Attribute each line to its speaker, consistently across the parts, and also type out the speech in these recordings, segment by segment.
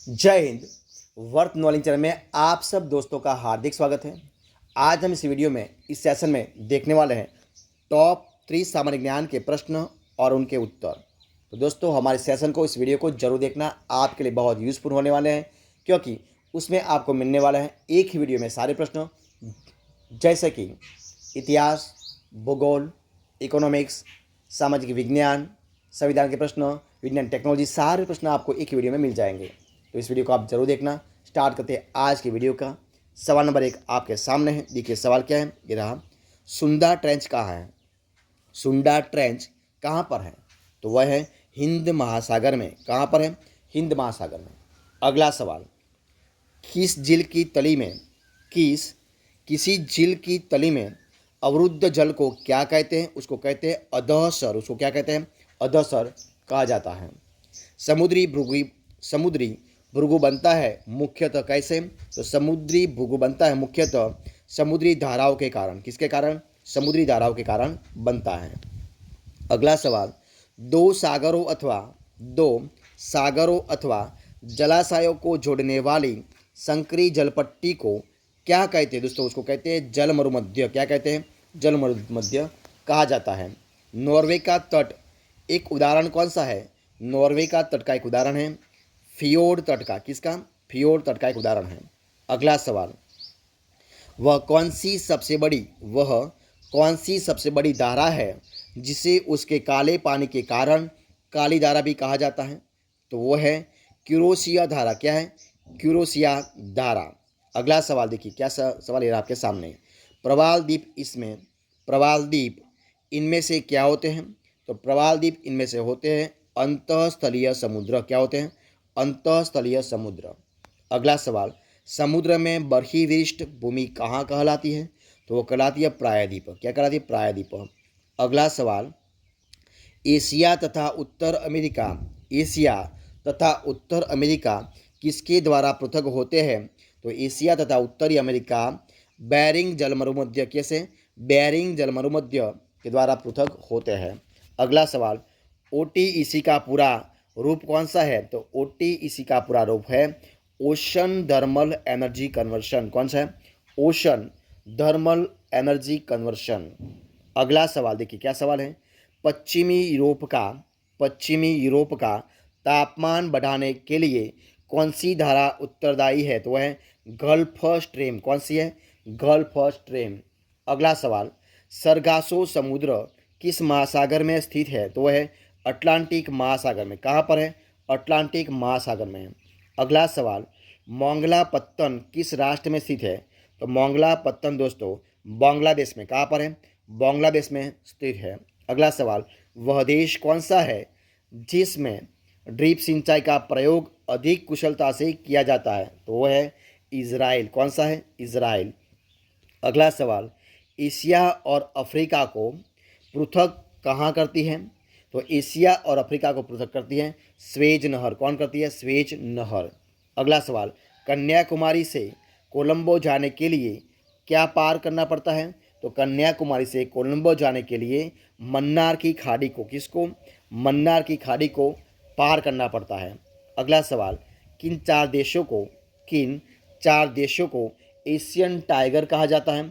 Speaker 1: जय Hind. Worth knowledge channel में आप सब दोस्तों का हार्दिक स्वागत है। आज हम इस वीडियो में इस सेशन में देखने वाले हैं टॉप 3 सामान्य ज्ञान के प्रश्न और उनके उत्तर। तो दोस्तों हमारे सेशन को, इस वीडियो को जरूर देखना, आपके लिए बहुत यूज़फुल होने वाले हैं, क्योंकि उसमें आपको मिलने वाला है एक ही वीडियो में सारे प्रश्न, जैसे कि इतिहास, भूगोल, इकोनॉमिक्स, सामाजिक विज्ञान, संविधान के प्रश्न, विज्ञान टेक्नोलॉजी, सारे प्रश्न आपको एक ही वीडियो में मिल जाएंगे। तो इस वीडियो को आप जरूर देखना। स्टार्ट करते हैं आज की वीडियो का। सवाल नंबर 1 आपके सामने है। देखिए सवाल क्या है, ये रहा। सुंदा ट्रेंच कहाँ है? सुंदा ट्रेंच कहाँ पर है? तो वह है हिंद महासागर में। कहाँ पर है? हिंद महासागर में। अगला सवाल, किस झील की तली में किसी झील की तली में अवरुद्ध जल को क्या कहते हैं? उसको कहते हैं अधःसर। उसको क्या कहते हैं? अधःसर कहा जाता है। समुद्री भृगु बनता है मुख्यतः कैसे? तो समुद्री भृगु बनता है मुख्यतः समुद्री धाराओं के कारण। किसके कारण? समुद्री धाराओं के कारण बनता है। अगला सवाल, दो सागरों अथवा जलाशयों को जोड़ने वाली संकरी जलपट्टी को क्या कहते हैं? दोस्तों उसको कहते हैं जल मरुमध्य। क्या कहते हैं? जल मरुमध्य कहा जाता है। नॉर्वे का तट एक उदाहरण कौन सा है? नॉर्वे का तट का एक उदाहरण है फियोर्ड तट का। किसका? फियोर्ड तट का एक उदाहरण है। अगला सवाल, वह कौन सी सबसे बड़ी धारा है जिसे उसके काले पानी के कारण काली धारा भी कहा जाता है? तो वो है क्यूरोसिया धारा। क्या है? क्यूरोसिया धारा। अगला सवाल देखिए, क्या सवाल ये आपके सामने। प्रवाल द्वीप इनमें से क्या होते हैं? तो प्रवाल द्वीप इनमें से होते हैं अंतःस्थलीय समुद्र। क्या होते हैं? अंतःस्थलीय समुद्र। अगला सवाल, समुद्र में बर्फीविष्ट भूमि कहाँ कहलाती है? तो वो कहलाती है प्रायद्वीप। क्या कहलाती है? प्रायद्वीप। अगला सवाल, एशिया तथा उत्तर अमेरिका किसके द्वारा पृथक होते हैं? तो एशिया तथा उत्तरी अमेरिका बेरिंग जलमरुमध्य बेरिंग जलमरुमध्य के द्वारा पृथक होते हैं। अगला सवाल, ओटीईसी का पूरा रूप कौन सा है? तो ओटीईसी का पूरा रूप है ओशन थर्मल एनर्जी कन्वर्शन। कौन सा है? Ocean thermal energy conversion. अगला सवाल देखिए, क्या सवाल है। पश्चिमी यूरोप का तापमान बढ़ाने के लिए कौन सी धारा उत्तरदायी है? तो वह है गल्फ स्ट्रीम। कौन सी है? Gulf stream. अगला सवाल, सरगासो समुद्र किस महासागर में स्थित है? तो वह है अटलांटिक महासागर में। कहाँ पर है? अटलांटिक महासागर में है। अगला सवाल, मोंगला पत्तन किस राष्ट्र में स्थित है? तो मोंगला पत्तन दोस्तों बांग्लादेश में। कहाँ पर है? बांग्लादेश में स्थित है। अगला सवाल, वह देश कौन सा है जिसमें ड्रिप सिंचाई का प्रयोग अधिक कुशलता से किया जाता है? तो वह है इजराइल। कौन सा है? इजराइल। अगला सवाल, एशिया और अफ्रीका को पृथक कहाँ करती है? तो एशिया और अफ्रीका को पृथक करती है स्वेज नहर। कौन करती है? स्वेज नहर। अगला सवाल, कन्याकुमारी से कोलंबो जाने के लिए क्या पार करना पड़ता है? तो कन्याकुमारी से कोलंबो जाने के लिए मन्नार की खाड़ी को पार करना पड़ता है। अगला सवाल, किन चार देशों को एशियन टाइगर कहा जाता है?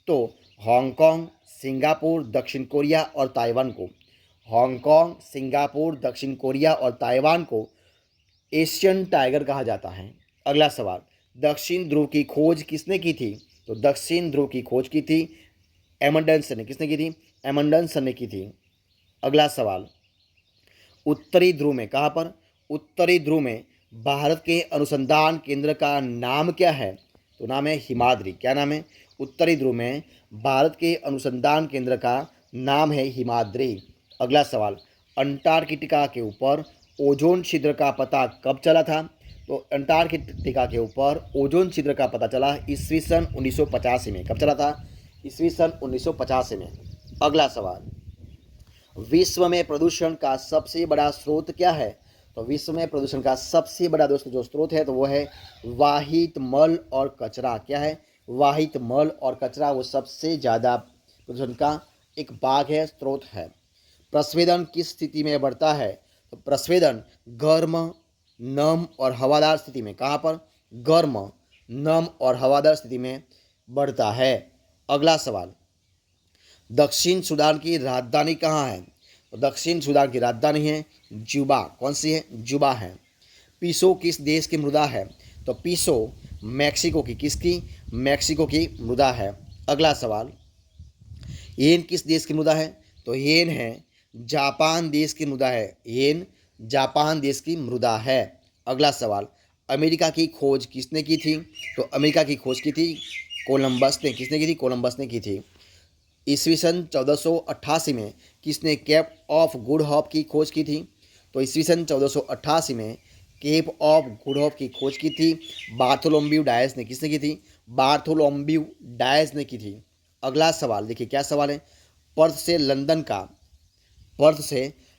Speaker 1: तो हांगकांग, सिंगापुर, दक्षिण कोरिया और ताइवान को। हांगकांग, सिंगापुर, दक्षिण कोरिया और ताइवान को एशियन टाइगर कहा जाता है। अगला सवाल, दक्षिण ध्रुव की खोज किसने की थी? तो दक्षिण ध्रुव की खोज की थी एमंडसन ने। किसने की थी? एमंडसन ने की थी। अगला सवाल, उत्तरी ध्रुव में, कहाँ पर? उत्तरी ध्रुव में भारत के अनुसंधान केंद्र का नाम क्या है? तो नाम है हिमाद्री। क्या नाम है? उत्तरी ध्रुव में भारत के अनुसंधान केंद्र का नाम है हिमाद्री। अगला सवाल, अंटार्कटिका के ऊपर ओजोन छिद्र का पता कब चला था? तो अंटार्कटिका के ऊपर ओजोन छिद्र का पता चला ईस्वी सन 1985 में। कब चला था? ईस्वी सन 1985 में। अगला सवाल, विश्व में प्रदूषण का सबसे बड़ा स्रोत क्या है? तो विश्व में प्रदूषण का सबसे बड़ा दोस्तों जो स्रोत है तो वो है वाहित मल और कचरा। क्या है? वाहित मल और कचरा वो सबसे ज़्यादा प्रदूषण का एक भाग है, स्रोत है। प्रस्वेदन किस स्थिति में बढ़ता है? तो प्रस्वेदन गर्म नम और हवादार स्थिति में, कहाँ पर, गर्म, नम और हवादार स्थिति में बढ़ता है। अगला सवाल, दक्षिण सूडान की राजधानी कहाँ है? तो दक्षिण सूडान की राजधानी है जुबा। कौन सी है? जुबा है। पीसो किस देश की मृदा है? तो पीसो मैक्सिको की, किसकी? मैक्सिको की मृदा है। अगला सवाल, येन किस देश की मृदा है? तो येन है जापान देश की मृदा है। येन जापान देश की मृदा है। अगला सवाल, अमेरिका की खोज किसने की थी? तो अमेरिका की खोज की थी कोलंबस ने। किसने की थी? कोलंबस ने की थी। ईस्वी सन 1488 में किसने केप ऑफ गुड होप की खोज की थी? तो ईस्वी सन 1488 में केप ऑफ गुड होप की खोज की थी बार्थोलोम्यू डायस ने। किसने की थी? बार्थोलोम्यू डायस ने की थी। अगला सवाल देखिए, क्या सवाल है, पर्थ से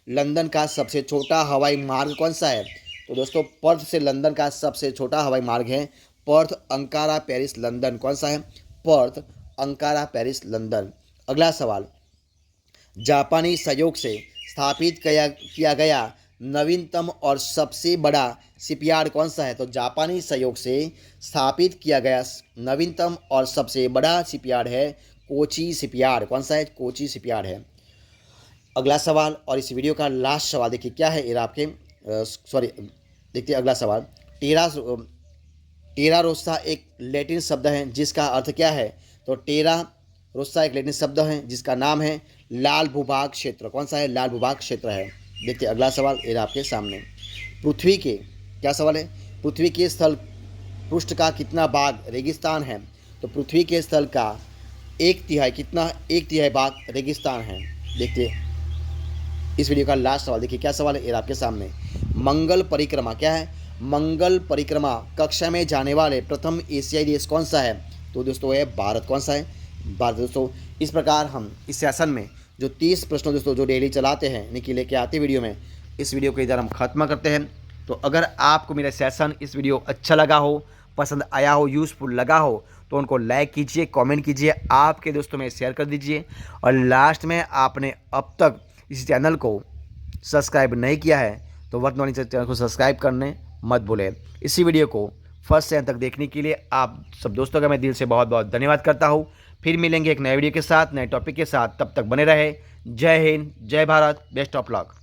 Speaker 1: लंदन का सबसे छोटा हवाई मार्ग कौन सा है? तो दोस्तों, पर्थ से लंदन का सबसे छोटा हवाई मार्ग है पर्थ अंकारा पेरिस लंदन। कौन सा है? Perth Ankara Paris London. अगला सवाल, जापानी सहयोग से स्थापित किया गया नवीनतम और सबसे बड़ा शिपयार्ड कौन सा है? तो जापानी सहयोग से स्थापित किया गया नवीनतम और सबसे बड़ा शिपयार्ड है कोची शिपयार्ड। कौन सा है? कोची शिपयार्ड है। अगला सवाल और इस वीडियो का लास्ट सवाल देखिए, क्या है ये आपके देखिए अगला सवाल, टेरा रोसा एक लैटिन शब्द है जिसका अर्थ क्या है? तो टेरा रोसा एक लैटिन शब्द है जिसका नाम है लाल भूभाग क्षेत्र। कौन सा है? लाल भूभाग क्षेत्र है। देखिए अगला सवाल ये आपके सामने, पृथ्वी के, क्या सवाल है, पृथ्वी के स्थल पृष्ठ का कितना भाग रेगिस्तान है? तो पृथ्वी के स्थल का 1/3 कितना? 1/3 भाग रेगिस्तान है। देखिए इस वीडियो का लास्ट सवाल देखिए, क्या सवाल है ये आपके सामने, मंगल परिक्रमा, क्या है? मंगल परिक्रमा कक्षा में जाने वाले प्रथम एशियाई देश कौन सा है? तो दोस्तों ये भारत। कौन सा है? भारत। दोस्तों इस प्रकार हम इस सेशन में जो 30 प्रश्नों दोस्तों जो डेली चलाते हैं यानी कि लेके आते वीडियो में, इस वीडियो को इधर हम खत्म करते हैं। तो अगर आपको मेरा सेशन इस वीडियो अच्छा लगा हो, पसंद आया हो, यूज़फुल लगा हो, तो उनको लाइक कीजिए, कमेंट कीजिए, आपके दोस्तों में शेयर कर दीजिए। और लास्ट में आपने अब तक इस चैनल को सब्सक्राइब नहीं किया है तो वर्तमान चैनल को सब्सक्राइब करने मत भूलें। इसी वीडियो को फर्स्ट से अंत तक देखने के लिए आप सब दोस्तों का मैं दिल से बहुत बहुत धन्यवाद करता हूँ। फिर मिलेंगे एक नए वीडियो के साथ, नए टॉपिक के साथ, तब तक बने रहे। जय हिंद, जय भारत, बेस्ट ऑफ लक।